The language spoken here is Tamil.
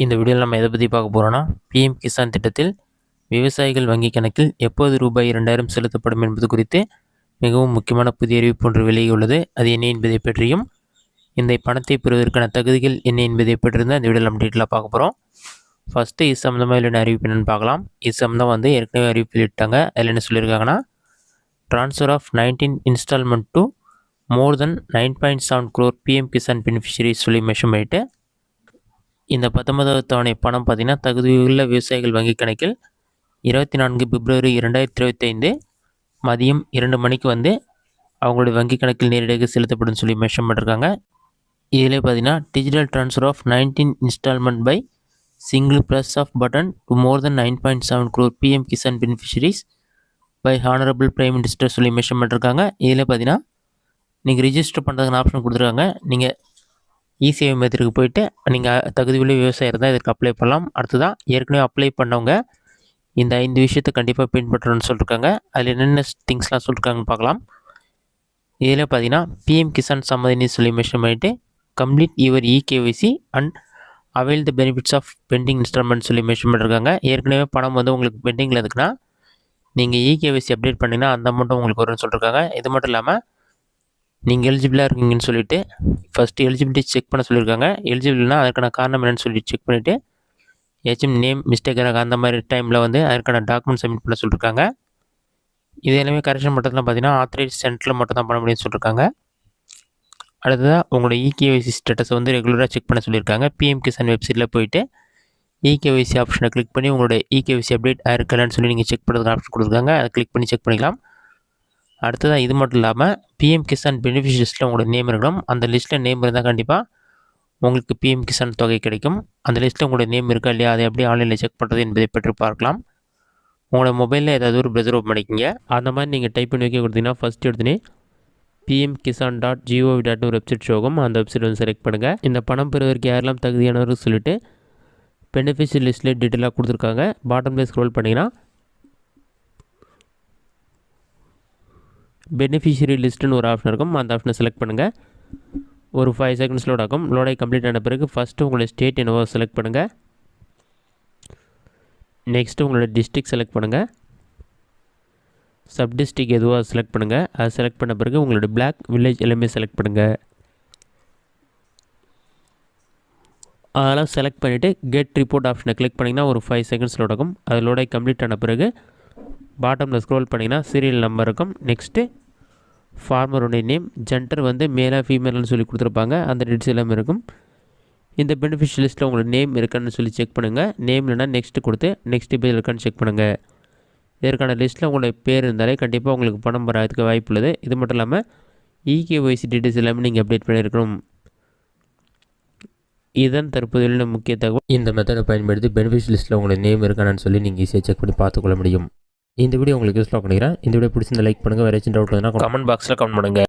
இந்த வீடியோவில் நம்ம எதை பற்றி பார்க்க போகிறோன்னா, பிஎம் கிசான் திட்டத்தில் விவசாயிகள் வங்கிக் கணக்கில் எப்போது ரூபாய் 2000 செலுத்தப்படும் என்பது குறித்து மிகவும் முக்கியமான புதிய அறிவிப்பு ஒன்று வெளியுள்ளது. அது என்ன என்பதை பற்றியும், இந்த பணத்தை பெறுவதற்கான தகுதிகள் என்ன என்பதை பற்றியிருந்தால் இந்த வீடியோவில் நம்ம டீட்டெயிலாக பார்க்க போகிறோம். ஃபஸ்ட்டு இது சம்மந்தமாக இல்லை அறிவிப்பு என்னென்னு பார்க்கலாம். இது சம்மந்தம் ஏற்கனவே அறிவிப்பு வெளியிட்டாங்க. அதில் என்ன சொல்லியிருக்காங்கன்னா, transfer of 19 instalment to more than 9.7 crore PM Kisan beneficiaries சொல்லி மென்ஷன் பண்ணிவிட்டு, இந்த 19வது தவணை பணம் பார்த்திங்கன்னா தகுதியுள்ள விவசாயிகள் வங்கிக் கணக்கில் 24 பிப்ரவரி 2025 மதியம் 2 மணிக்கு அவங்களுடைய வங்கிக் கணக்கில் நேரடியாக செலுத்தப்படும் சொல்லி மென்ஷன் பண்ணியிருக்காங்க. இதிலே பார்த்தீங்கன்னா digital transfer of 19 instalment by single press of button to more than 9.7 crore PM Kisan beneficiaries by honourable prime minister சொல்லி மென்ஷன் பண்ணியிருக்காங்க. இதில் பார்த்தீங்கன்னா நீங்கள் ரிஜிஸ்டர் பண்ணுறதுக்கான ஆப்ஷன் கொடுத்துருக்காங்க. நீங்கள் இசேவை மையத்திற்கு போயிட்டு நீங்கள் தகுதியுள்ள விவசாயம் இருந்தால் இதற்கு அப்ளை பண்ணலாம். அடுத்ததான் ஏற்கனவே அப்ளை பண்ணவங்க இந்த 5 விஷயத்தை கண்டிப்பாக பின்பற்றணும்னு சொல்லியிருக்காங்க. அதில் என்னென்ன திங்ஸ்லாம் சொல்லியிருக்காங்கன்னு பார்க்கலாம். இதில் பார்த்தீங்கன்னா பிஎம் கிசான் சம்மதினி சொல்லி மென்ஷன் பண்ணிவிட்டு complete your eKYC and avail the benefits of pending instalment சொல்லி மென்ஷன் பண்ணியிருக்காங்க. ஏற்கனவே பணம் உங்களுக்கு பெண்டிங்கில் இருக்குன்னா நீங்கள் இகேஒய்சி அப்டேட் பண்ணிங்கன்னா அந்த அமௌண்ட்டும் உங்களுக்கு வரும்னு சொல்லியிருக்காங்க. இது மட்டும் இல்லாமல் நீங்கள் எலிஜிபிளாக இருக்கீங்கன்னு சொல்லிவிட்டு ஃபஸ்ட்டு எலிஜிபிலிட்டி செக் பண்ண சொல்லியிருக்காங்க. எலிஜிபிள்னா அதற்கான காரணம் என்னென்னு சொல்லி செக் பண்ணிவிட்டு ஏதாச்சும் நேம் மிஸ்டேக்காக அந்த மாதிரி டைமில் அதற்கான டாக்குமெண்ட் சப்மிட் பண்ண சொல்லியிருக்காங்க. இது எல்லாமே கரெக்ஷன் மட்டும்தான் பார்த்தீங்கன்னா ஆத்தரைஸ் சென்டரில் மட்டும் தான் பண்ண முடியும்னு சொல்லியிருக்காங்க. அடுத்ததாக உங்களோட இகேஒய்சி ஸ்டேட்டஸை ரெகுலராக செக் பண்ண சொல்லியிருக்காங்க. பிஎம் கிசான் வெப்சைட்டில் போயிட்டு இகேஒய்சி ஆப்ஷனை கிளிக் பண்ணி உங்களோட இகேஒய்சி அப்டேட் ஆயிருக்கலான்னு சொல்லி நீங்கள் செக் பண்ணுறதுக்கு ஆப்ஷன் கொடுத்துருக்காங்க. அதை கிளிக் பண்ணி செக் பண்ணிக்கலாம். அடுத்ததாக இது மட்டும் இல்லாமல் பிஎம் கிசான் பெனிஃபிட் லிஸ்ட்டில் உங்களோட நேம் இருக்கணும். அந்த லிஸ்ட்டில் நேம் இருந்தால் கண்டிப்பாக உங்களுக்கு பிஎம் கிசான் தொகை கிடைக்கும். அந்த லிஸ்ட்டில் உங்களோட நேம் இருக்கா இல்லையா, அதை எப்படி ஆன்லைனில் செக் பண்ணுறது என்பதை பற்றி பார்க்கலாம். உங்களோட மொபைலில் ஏதாவது ஒரு ப்ரௌசர் ஓப்பன் பண்ணிக்கிங்க. அந்த மாதிரி நீங்கள் டைப் பண்ணி வைக்க கொடுத்தீங்கன்னா ஃபஸ்ட் எடுத்துனே pmkisan.gov.in ஒரு வெப்சைட் ஷோகும். அந்த வெப்சைட் செலக்ட் பண்ணுங்கள். இந்த பணம் பெறுவதற்கு யாரெல்லாம் தகுதியானவர்கள் சொல்லிவிட்டு பெனிஃபிஷியரி லிஸ்ட்டில் டீட்டெயிலாக கொடுத்துருக்காங்க. பாட்டமில் ஸ்க்ரோல் பண்ணிங்கன்னா பெனிஃபிஷியரி லிஸ்ட்டுன்னு ஒரு ஆப்ஷன் இருக்கும். அந்த ஆப்ஷனை செலக்ட் பண்ணுங்கள். ஒரு 5 செகண்ட்ஸ் லோட் ஆகும். லோடாகி கம்ப்ளீட் ஆன பிறகு ஃபஸ்ட்டு உங்களோட ஸ்டேட் என்னவோ செலக்ட் பண்ணுங்கள். நெக்ஸ்ட்டு உங்களோட டிஸ்ட்ரிக்ட் செலக்ட் பண்ணுங்கள். சப் டிஸ்ட்ரிக்ட் எதுவோ அதை செலக்ட் பண்ணுங்கள். அதை செலக்ட் பண்ண பிறகு உங்களோட பிளாக் வில்லேஜ் எல்லாமே செலக்ட் பண்ணுங்கள். அதெல்லாம் செலக்ட் பண்ணிவிட்டு கெட் ரிப்போர்ட் ஆப்ஷனை கிளிக் பண்ணிங்கன்னா ஒரு 5 செகண்ட்ஸ் லோட் ஆகும். அது லோடாகி கம்ப்ளீட் ஆன பிறகு பாட்டமில் ஸ்க்ரோல் பண்ணிங்கன்னா சீரியல் நம்பர் இருக்கும். நெக்ஸ்ட்டு ஃபார்மருடைய நேம், ஜெண்டர் மேலாக ஃபீமேல்னு சொல்லி கொடுத்துருப்பாங்க. அந்த டீட்ஸ் எல்லாமே இருக்கும். இந்த பெனிஃபிஷியல் லிஸ்ட்டில் உங்களுக்கு நேம் இருக்கான்னு சொல்லி செக் பண்ணுங்கள். நேம் இல்லைனா நெக்ஸ்ட்டு கொடுத்து நெக்ஸ்ட் பேஜ் இருக்கான்னு செக் பண்ணுங்கள். இதற்கான லிஸ்ட்டில் உங்களுடைய பேர் இருந்தாலே கண்டிப்பாக உங்களுக்கு பணம் வராதுக்கு வாய்ப்பு உள்ளது. இது மட்டும் இல்லாமல் இகேஒய்சி டீட்டெயில்ஸ் எல்லாமே நீங்கள் அப்டேட் பண்ணியிருக்கணும். இதுதான் தற்போதைய முக்கிய தகவல். இந்த மெத்தடை பயன்படுத்தி பெனிஃபிஷியல் லிஸ்ட்டில் உங்களுடைய நேம் இருக்கானு சொல்லி நீங்கள் ஈஸியாக செக் பண்ணி பார்த்துக்கொள்ள முடியும். இந்த வீடியோ உங்களுக்கு யூஸ்ஃபுல்லாக பண்ணிக்கிறேன். இந்த வீடியோ பிடிச்சிருந்த லைக் பண்ணுங்கள். வேறு ஏதாச்சும் டவுட் இருந்தால் கமெண்ட் பாக்ஸில் கமெண்ட் பண்ணுங்கள்.